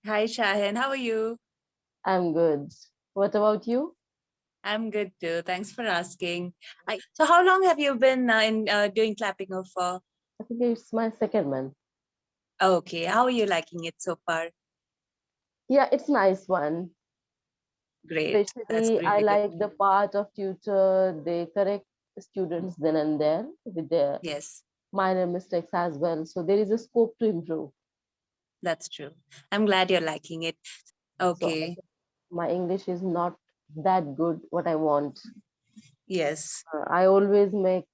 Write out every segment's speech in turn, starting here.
Hi, Shahin. How are you? I'm good. What about you? I'm good too. Thanks for asking. So, how long have you been in doing clapping for? I think it's my second month. Okay. How are you liking it so far? Yeah, it's nice one. Great. That's Especially, I really good. like the part of tutor. They correct students then and there with their Yes, minor mistakes as well. So there is a scope to improve. that's true. I'm glad you're liking it. So I Okay. think my English is not that good. What I want. Yes. I always make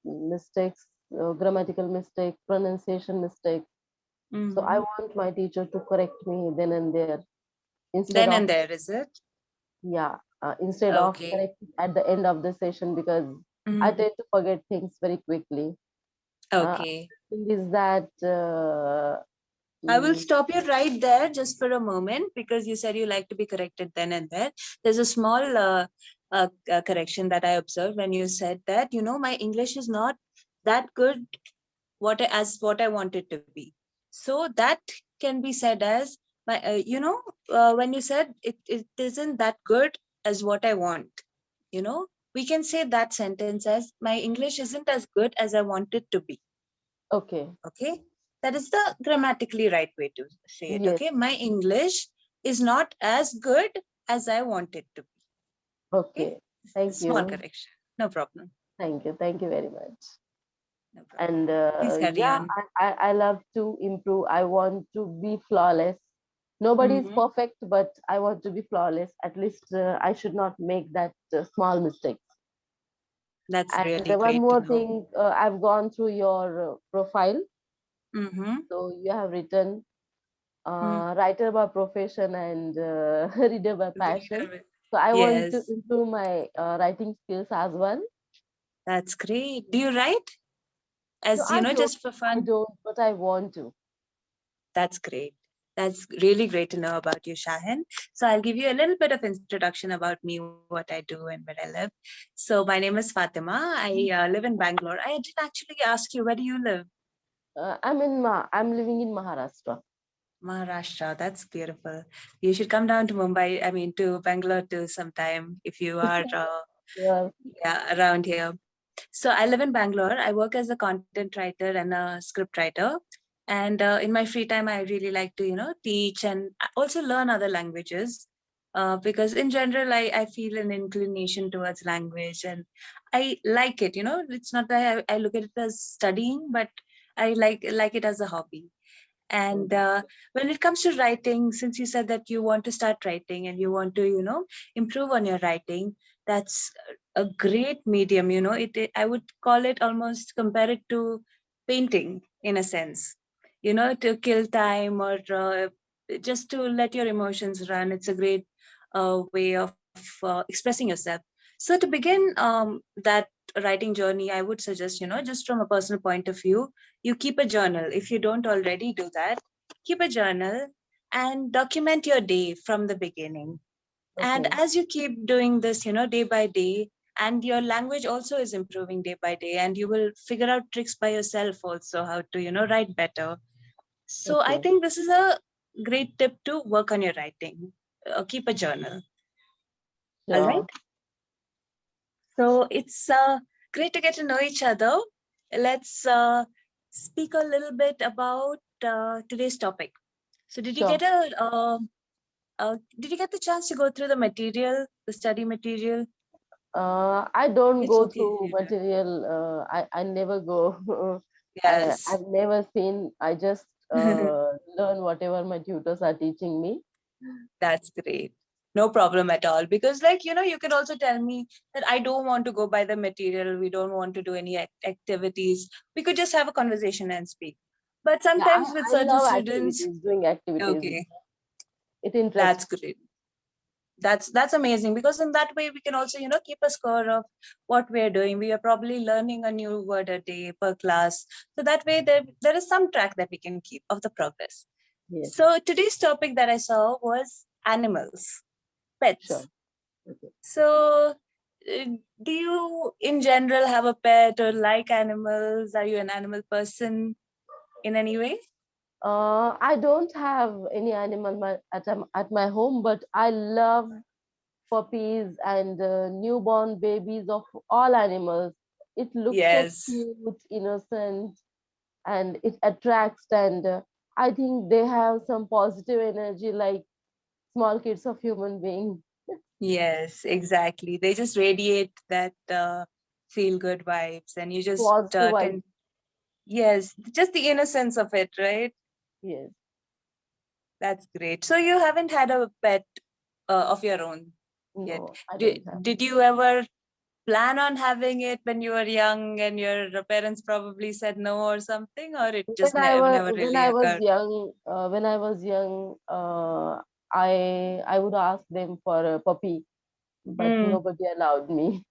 mistakes, grammatical mistake, pronunciation mistake. So I Hmm. want my teacher to correct me then and there instead Then of and there, is it? instead of Okay. correcting at the end of the session because I Mhm. tend to forget things very quickly. Okay. Thing is that I will mm, stop you right there just for a moment because you said you like to be corrected then and there. There's a small correction that I observed when you said that, my English is not that good as what I want it to be. So that can be said as when you said it isn't that good as what I want, you know, we can say that sentence as my English isn't as good as I want it to be. okay, Okay, that is the grammatically right way to say it. yes, Okay, my English is not as good as I want it to be. Okay, okay, thank small you, correction, no problem. thank you very much. No problem. And Please carry yeah, on. I love to improve. I want to be flawless. Nobody is Hmm. perfect, but I want to be flawless. At least I should not make that small mistake. That's And really one great to more know. thing, I've gone through your profile. Mm-hmm. So you have written writer by profession and reader by passion. So I want to Yes, improve my writing skills as well. that's great. Do you write No, as just for I fun? don't, but I want to. That's great. That's really great to know about you, Shahin. So I'll give you a little bit of introduction about me, what I do, and where I live. So my name is Fatima. I live in Bangalore. I did actually ask you, where do you live? I'm living in Maharashtra. Maharashtra. That's beautiful. You should come down to Mumbai. I mean, to Bangalore too sometime if you are, Yeah. yeah, around here. So I live in Bangalore. I work as a content writer and a script writer. And in my free time, I really like to, teach and also learn other languages. Because in general, I feel an inclination towards language and I like it. It's not that I look at it as studying, but I like it as a hobby. And Mhm. when it comes to writing, since you said that you want to start writing and you want to, improve on your writing, that's a great medium. I would call it almost compare it to painting in a sense. To kill time or just to let your emotions run. It's a great way of expressing yourself. So to begin that writing journey, I would suggest, just from a personal point of view, you keep a journal. If you don't already do that, keep a journal and document your day from the beginning. And Okay. as you keep doing this, day by day, and your language also is improving day by day, and you will figure out tricks by yourself also how to, write better. So I Okay. think this is a great tip to work on your writing. Keep a journal. All right. Sure. So it's great to get to know each other. Let's speak a little bit about today's topic. So, Sure. did you get the chance to go through the material, the study material? I don't It's go okay if through you don't. material. I never go. Yes, I've never seen. I just learn whatever my tutors are teaching me. that's great. No problem at all. Because, like, you can also tell me that I don't want to go by the material. We don't want to do any activities. We could just have a conversation and speak. But Yeah, sometimes with I certain love students, activities, doing activities. okay, It interests. that's great. That's amazing because in that way we can also keep a score of what we are doing. We are probably learning a new word a day per class, so that way there is some track that we can keep of the progress. Yes, So today's topic that I saw was animals, sure. pets. Okay. So do you in general have a pet or like animals? Are you an animal person in any way? I don't have any animal at my home, but I love puppies and newborn babies of all animals. It looks so Yes. cute, innocent, and it attracts. And I think they have some positive energy, like small kids of human beings. Yes, exactly. They just radiate that feel good vibes, and you just Positive vibes. can, yes, just the innocence of it, right? Yes. That's great. So you haven't had a pet of your own yet. No, I Did, don't have. did you ever plan on having it when you were young and your parents probably said no or something, or it just never When really I was occurred? young, I would ask them for a puppy, but Hmm. nobody allowed me.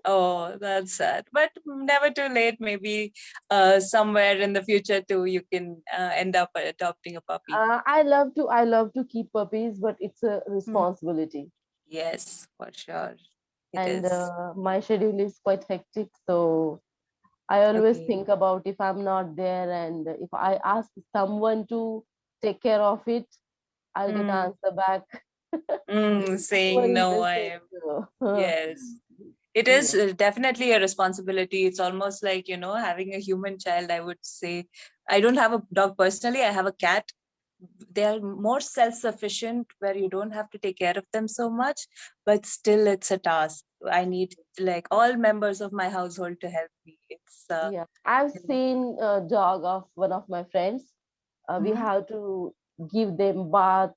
Oh, that's sad. But never too late. Maybe somewhere in the future too, you can end up adopting a puppy. I love to keep puppies, but it's a Hmm. responsibility, Yes, for sure. It and is. my schedule is quite hectic. So I always Okay. think about if I'm not there, and if I ask someone to take care of it, I'll get Mm. answer back. No Saying no, I interested. am. So, Yes. It is yeah, definitely a responsibility. It's almost like, having a human child, I would say. I don't have a dog personally, I have a cat. They are more self-sufficient where you don't have to take care of them so much, but still it's a task. I need like all members of my household to help me. It's yeah. I've you know, seen a dog of one of my friends. We mhm. have to give them bath,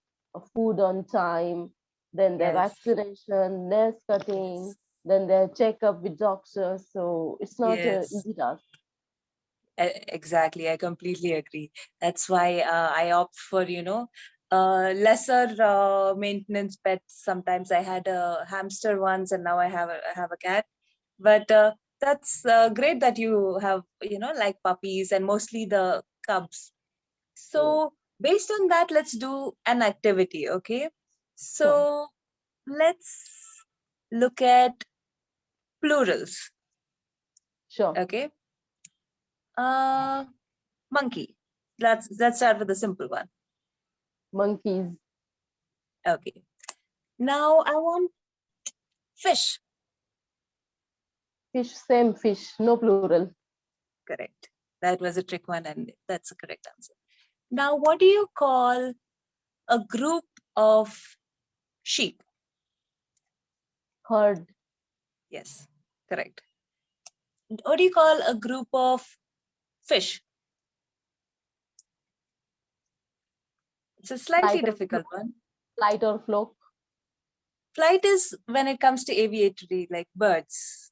food on time, then their Yes, vaccination, nails cutting, yes, then their checkup with doctors. So it's not an yes. easy task. Exactly, I completely agree. That's why I opt for, lesser maintenance pets. Sometimes I had a hamster once, and now I have a cat. But that's great that you have, like puppies and mostly the cubs. Yes. So based on that, let's do an activity, okay? Sure, So let's look at plurals, sure. okay? Uh, Monkey. Let's start with the simple one. Monkeys, Okay. Now I want fish. fish, same fish, no plural. Correct. That was a trick one, and that's a correct answer. Now, what do you call a group of sheep? Herd, Yes, correct. What do you call a group of fish? It's a slightly flight or difficult flock, one. flight or flock. Flight is when it comes to aviatory, like birds.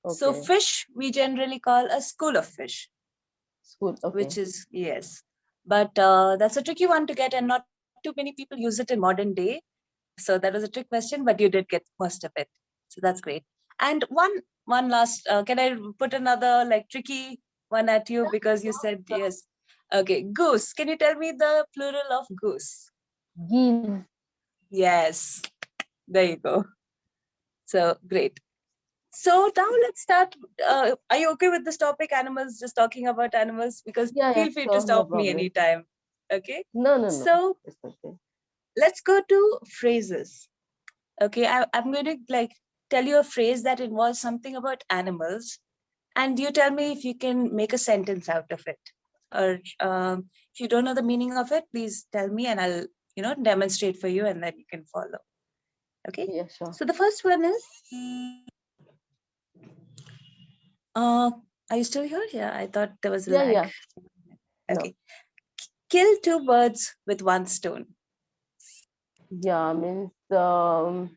So Okay, fish, we generally call a school of fish, school. which Okay, is, yes. But that's a tricky one to get, and not too many people use it in modern day. So that was a trick question, but you did get most of it. So that's great. And one last, can I put another like tricky one at you because you said yes? Okay, goose. Can you tell me the plural of goose? geese. Yes, there you go. So great. So now let's start. Are you okay with this topic, animals? Just talking about animals, because Yeah, yeah, feel free to sure, no stop me problem. anytime. Okay. No, no, no, So it's okay. let's go to phrases. Okay, I'm going to like tell you a phrase that involves something about animals, and you tell me if you can make a sentence out of it. Or if you don't know the meaning of it, please tell me, and I'll demonstrate for you, and then you can follow. Okay. Yeah, sure. So the first one is, uh, are you still here? Yeah, I thought there was a Yeah, lag. yeah. No. Okay. Kill two birds with one stone. Yeah, means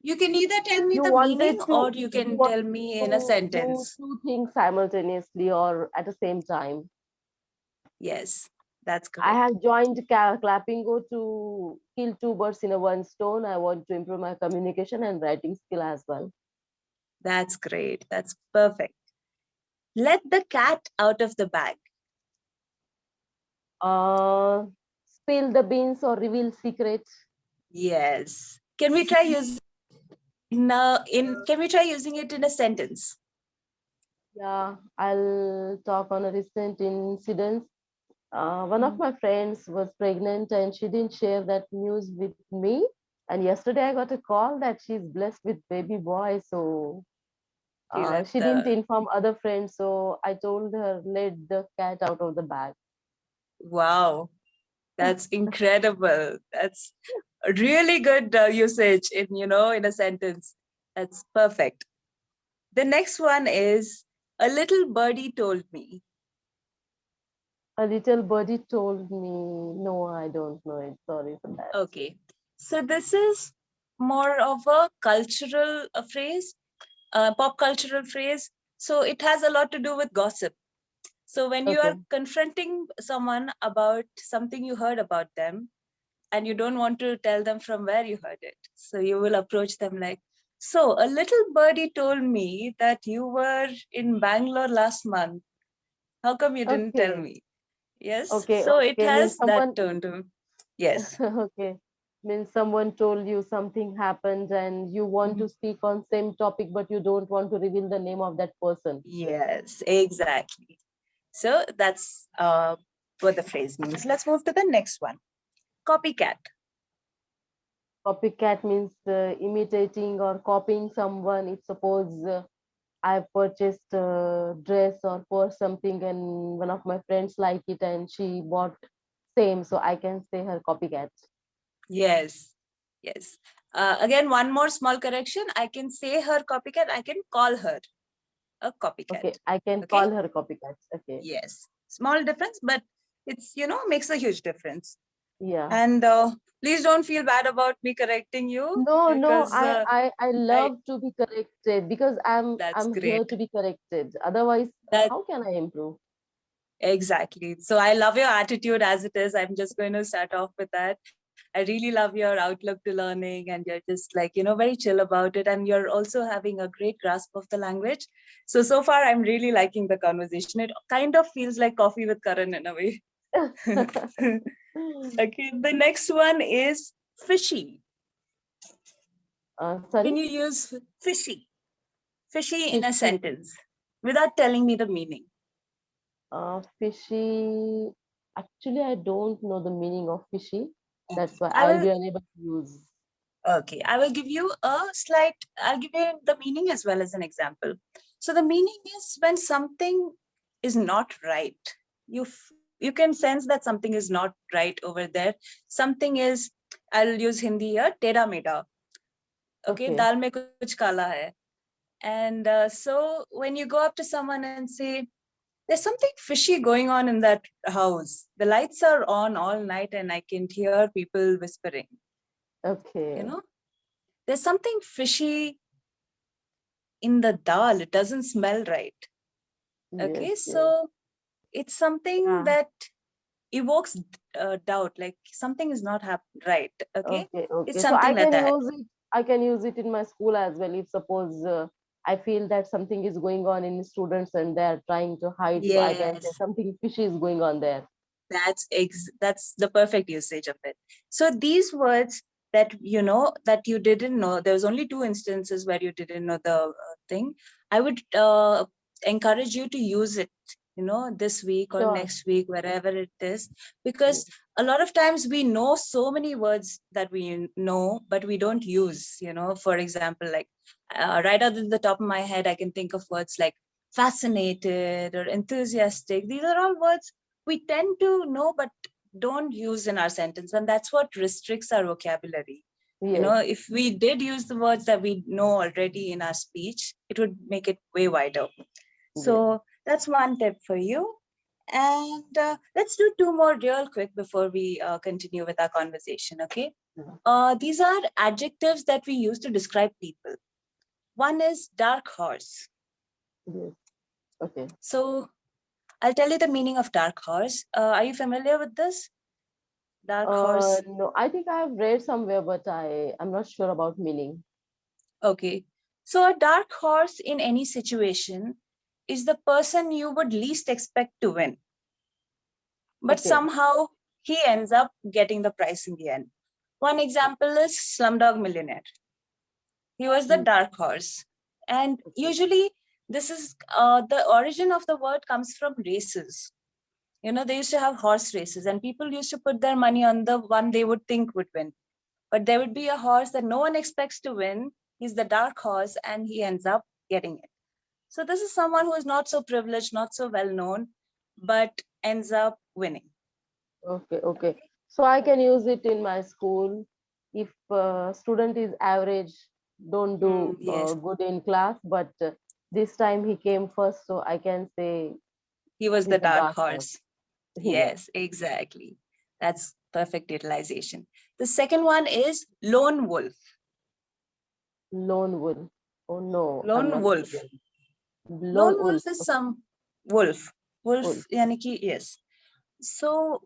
You can either tell me you the meaning wanted or to you you can want tell me in a to do sentence. two things simultaneously or at the same time. Yes, that's I correct. have joined clapingo to kill two birds in a one stone. I want to improve my communication and writing skill as well. That's great. That's perfect. Let the cat out of the bag. Uh, Spill the beans or reveal secrets. Yes. Can we try using it in a sentence? Yeah, I'll talk on a recent incident. One of my friends was pregnant and she didn't share that news with me. And yesterday I got a call that she's blessed with baby boy. So She left she didn't the inform other friends. So I told her, let the cat out of the bag. wow. That's incredible. That's a really good usage in, in a sentence. That's perfect. The next one is a little birdie told me. A little birdie told me, no, I don't know it. Sorry for that. Okay. So this is more of a cultural phrase, pop cultural phrase. So it has a lot to do with gossip. So when you are Okay. confronting someone about something you heard about them, and you don't want to tell them from where you heard it. So you will approach them like, so a little birdie told me that you were in Bangalore last month. How come you didn't tell Okay. me? Yes. Okay. So it Okay. Means has that someone, tone to yes. okay. Means someone told you something happened and you want Mhm. to speak on same topic, but you don't want to reveal the name of that person. Yes, exactly. So that's what the phrase means. Let's move to the next one. Copycat. Copycat means imitating or copying someone. If suppose I purchased a dress or purse something and one of my friends like it and she bought same, so I can say her copycat. Yes. Yes. Again, one more small correction. I can say her copycat. I can call her a copycat. Okay, I can Okay. call her copycat. Okay, Yes. Small difference, but it's, makes a huge difference. yeah. And please don't feel bad about me correcting you No, no, because I I love to be corrected because that's I'm here great. to be corrected. Otherwise, That how can I improve? exactly. So I love your attitude as it is. I'm just going to start off with that. I really love your outlook to learning, and you're just like, very chill about it. And you're also having a great grasp of the language. So far, I'm really liking the conversation. It kind of feels like coffee with Karan in a way. Okay, the next one is fishy. Sorry, Can you use fishy? Fishy in a fishy. sentence without telling me the meaning. Fishy. Actually, I don't know the meaning of fishy. That's Okay. why I I'll will be unable to use. okay. I will give you a slight, I'll give you the meaning as well as an example. So the meaning is when something is not right. You can sense that something is not right over there. Something is, I'll use Hindi here, tera meda. Okay, Okay, dal mein kuch kala hai. And so when you go up to someone and say, there's something fishy going on in that house. The lights are on all night and I can hear people whispering. You okay, know, there's something fishy in the dal. It doesn't smell right. yes, Okay, yes, so it's something yeah. that evokes doubt, like something is not right. Okay, Okay, it's okay. So something I like can that. use it. I can use it in my school as well. If suppose I feel that something is going on in students and they are trying to hide, so I can say Yes, something fishy is going on there. that's the perfect usage of it. So these words that that you didn't know, there was only two instances where you didn't know the thing. I would encourage you to use it, this week or Sure. next week, wherever it is, because Yes. a lot of times we know so many words that we know but we don't use. For example, like right out of the top of my head, I can think of words like fascinated or enthusiastic. These are all words we tend to know but don't use in our sentence, and that's what restricts our vocabulary. Yes. If we did use the words that we know already in our speech, it would make it way wider. Yes. So that's one tip for you. And let's do two more real quick before we continue with our conversation. Okay, Yeah. these are adjectives that we use to describe people. One is dark horse. Yes. Okay. So I'll tell you the meaning of dark horse. Are you familiar with this? Dark horse. No, I think I have read somewhere, but I'm not sure about meaning. Okay. So a dark horse in any situation is the person you would least expect to win, but Okay. somehow he ends up getting the prize in the end. One example is Slumdog Millionaire. He was the Mm, dark horse. And okay. usually, this is the origin of the word comes from races. They used to have horse races, and people used to put their money on the one they would think would win. But there would be a horse that no one expects to win. He's the dark horse, and he ends up getting it. So this is someone who is not so privileged, not so well known, but ends up winning. Okay, okay. So I can use it in my school. If student is average, don't do Yes, good in class, but this time he came first, so I can say he was he's the the dark dark horse. horse. Yeah, Yes, exactly. That's perfect utilization. The second one is lone wolf. lone wolf. Oh no, I'm Lone not wolf. familiar. Lone Lone wolf. wolf is some wolf. Wolf, Wolf. yani ki, yes. So,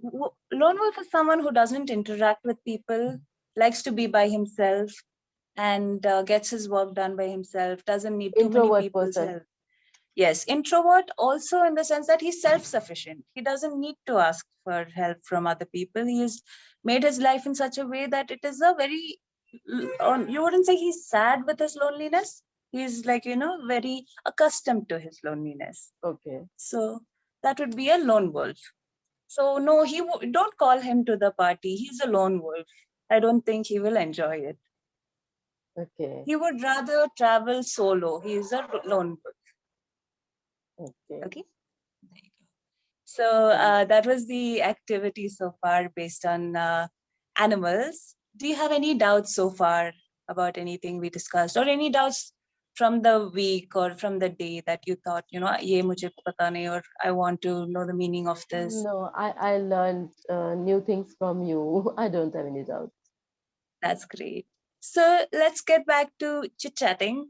lone wolf is someone who doesn't interact with people, likes to be by himself, and gets his work done by himself, doesn't need too many Introvert people's person. help. Yes, introvert also in the sense that he's self sufficient. He doesn't need to ask for help from other people. He's made his life in such a way that it is a very, you wouldn't say he's sad with his loneliness. He's like, very accustomed to his loneliness. Okay, So that would be a lone wolf. So no, don't call him to the party. He's a lone wolf. I don't think he will enjoy it. okay, He would rather travel solo. He is a lone wolf. okay. Okay. There you go. So that was the activity so far based on animals. Do you have any doubts so far about anything we discussed, or any doubts from the week or from the day that you thought, ye mujhe pata nahi, or I want to know the meaning of this? No, I learned new things from you. I don't have any doubt. That's great. So let's get back to chit chatting.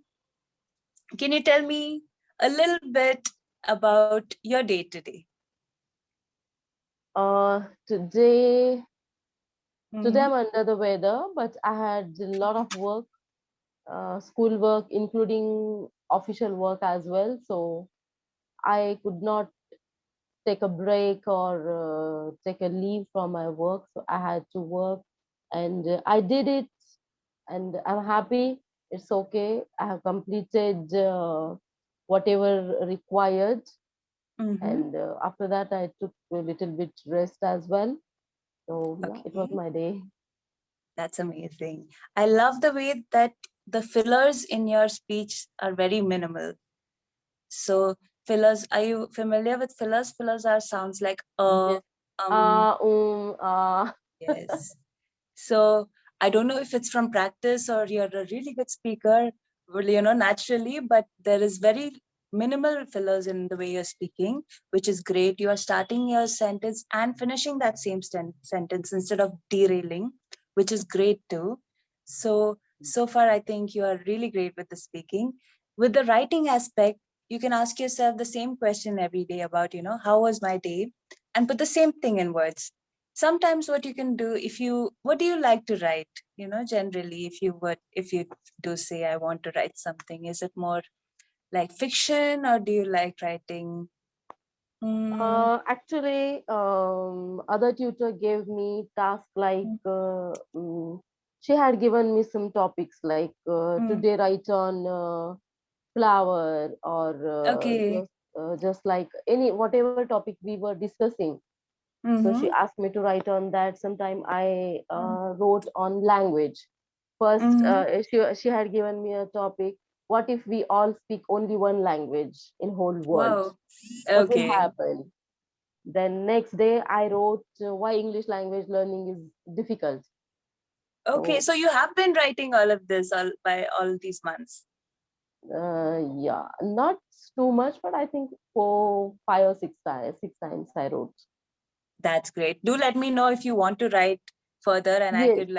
Can you tell me a little bit about your day today? Today today Mm-hmm. I'm under the weather, but I had a lot of work, school work, including official work as well. So I could not take a break or take a leave from my work. So I had to work, and I did it, and I'm happy. It's okay. I have completed whatever required, Mm-hmm. and after that I took a little bit rest as well. So yeah, it was Okay. my day. That's amazing. I love the way that the fillers in your speech are very minimal. So fillers, are you familiar with fillers? Fillers are sounds like Yes. um, Ah. yes. So I don't know if it's from practice or you're a really good speaker, well, naturally, but there is very minimal fillers in the way you're speaking, which is great. You are starting your sentence and finishing that same sentence instead of derailing, which is great too. So far, I think you are really great with the speaking. With the writing aspect, you can ask yourself the same question every day about, how was my day? And put the same thing in words. Sometimes what you can do, what do you like to write, generally, if you do say I want to write something, is it more like fiction, or do you like writing? mm, Actually, other tutor gave me task like mm, she had given me some topics like mm. today write on flower or Okay. just like any whatever topic we were discussing. So she Mm-hmm. asked me to write on that. Sometime I Mm, wrote on language. First, mm-hmm. she had given me a topic. What if we all speak only one language in whole world? Wow. What will Okay. happen? Then next day I wrote why English language learning is difficult. Okay, So so you have been writing all of this all by all these months. yeah, not too much, but I think 4, 5 or 6 times, 6 times I wrote. That's great. Do let me know if you want to write further, and I Yes, could,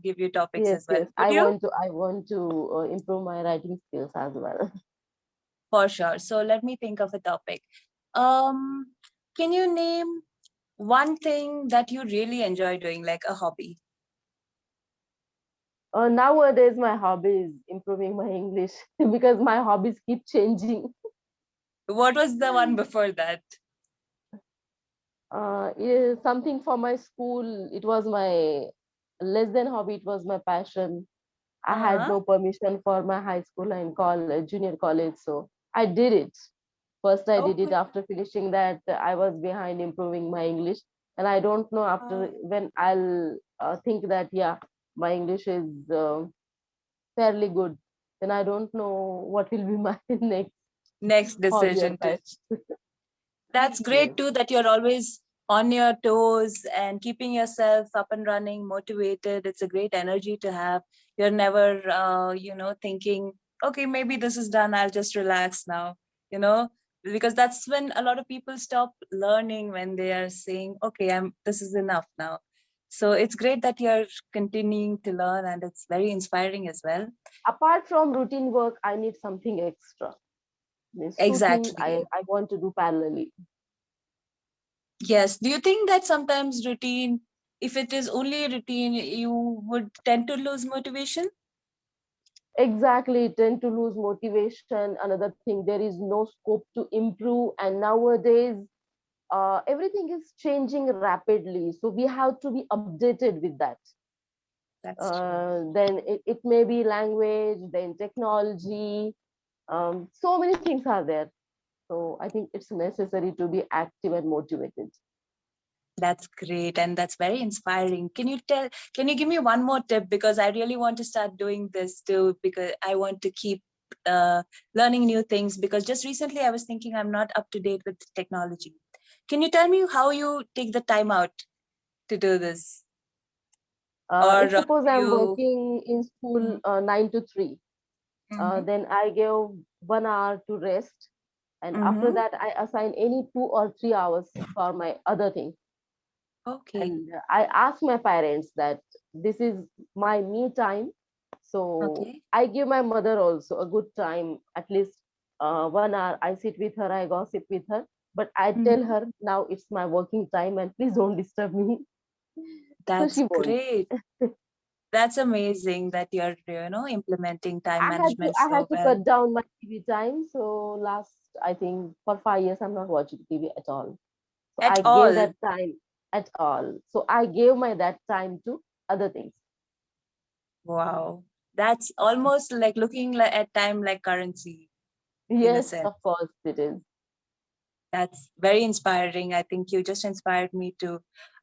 give you topics yes, as well. yes. Would you? I want to improve my writing skills as well. For sure. So let me think of a topic. Um, can you name one thing that you really enjoy doing, like a hobby? Nowadays, my hobby is improving my English because my hobbies keep changing. What was the one before that? Yeah, something for my school. It was my less than hobby. It was my passion. I had Uh-huh. no permission for my high school and college, junior college, so I did it. First, I did it Okay. after finishing that. I was behind improving my English, and I don't know after when I'll think that yeah, my English is fairly good. Then I don't know what will be my next Next hobby or decision to. passion. That's Yes. great too that you're always on your toes and keeping yourself up and running, motivated. It's a great energy to have. You're never, thinking, okay, maybe this is done. I'll just relax now, you know, because that's when a lot of people stop learning when they are saying, okay, this is enough now. So it's great that you're continuing to learn and it's very inspiring as well. Apart from routine work, I need something extra. There's two things Exactly. I want to do parallelly. Yes. Do you think that sometimes routine, if it is only a routine, you would tend to lose motivation? Exactly, tend to lose motivation. Another thing, there is no scope to improve, and nowadays everything is changing rapidly, so we have to be updated with that. That's true. Then it may be language, then technology, so many things are there. So I think it's necessary to be active and motivated. That's great. And that's very inspiring. Can you give me one more tip? Because I really want to start doing this too, because I want to keep uh, learning new things. Because just recently I was thinking I'm not up to date with technology. Can you tell me how you take the time out to do this? Or If suppose I'm you. working in school Mhm, 9 to 3, mhm, then I give 1 hour to rest, and after mhm. that I assign any 2 or 3 hours for my other thing. Okay. And I ask my parents that this is my me time, so Okay. I give my mother also a good time, at least 1 hour. I sit with her, I gossip with her, but I tell Mhm. her now it's my working time and please don't disturb me. So That's she won't. great. That's amazing that you're, implementing time management I so had to well. cut down my TV time. So last, I think for 5 years I'm not watching TV at all. So At I gave all. that time at all. So I gave my that time to other things. Wow. That's almost like looking at time like currency in a Yes, sense. of course it is. That's very inspiring. I think you just inspired me to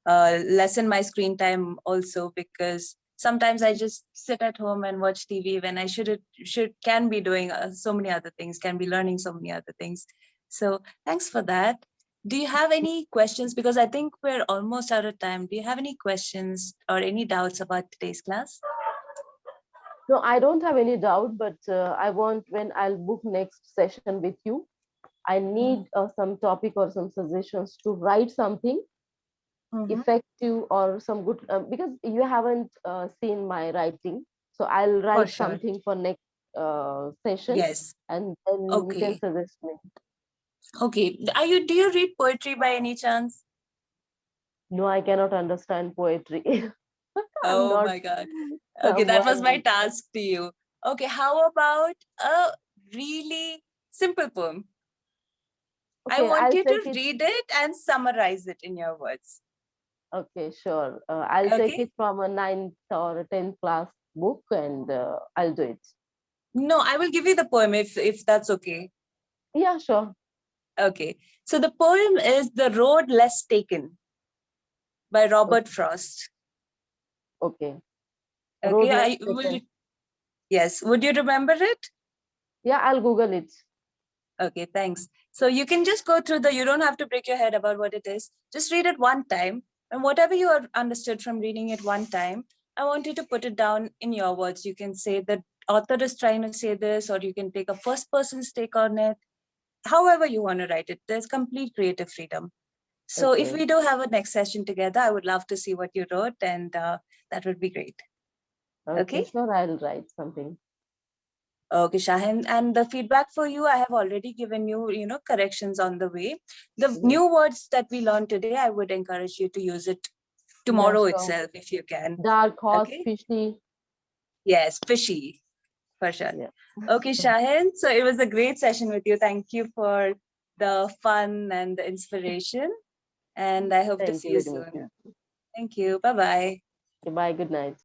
lessen my screen time also because sometimes I just sit at home and watch TV when I should can be doing so many other things, can be learning so many other things. So thanks for that. Do you have any questions? Because I think we're almost out of time. Do you have any questions or any doubts about today's class? No, I don't have any doubt, but I want when I'll book next session with you, I need some topic or some suggestions to write something Mm-hmm. effective or some good because you haven't seen my writing, so I'll For write sure. something for next session, Yes. and then you can Okay. suggest me. Okay. Do you read poetry by any chance? No, I cannot understand poetry. I'm Oh not my God. Okay, that was my someone. task to you. Okay, how about a really simple poem? I Okay, want I'll you take to it. read it and summarize it in your words. Okay, sure. I'll take Okay? it from a ninth or a 10th class book, and I'll do it. No, I will give you the poem if that's okay. Yeah, sure. Okay. So the poem is The Road Less Taken by Robert Okay, Frost. okay. Okay, Road less I will. taken. Yes. Would you remember it? Yeah, I'll Google it. Okay, thanks. So you can just go through you don't have to break your head about what it is. Just read it one time. And whatever you have understood from reading it one time, I want you to put it down in your words. You can say the author is trying to say this, or you can take a first person's take on it. However you want to write it, there's complete creative freedom. So if Okay. we do have a next session together, I would love to see what you wrote, and that would be great. Okay, Okay? sure. I'll write something. Okay, Shahin. And the feedback for you, I have already given you, corrections on the way. The Yes. new words that we learned today, I would encourage you to use it Yeah, tomorrow sure. itself if you can. Dark horse, Okay? fishy. Yes, fishy, for sure. Yeah. Okay, Shahin. So it was a great session with you. Thank you for the fun and the inspiration. And I hope to Thank see you you very much. soon. Thank you. Bye bye. Bye. Good night.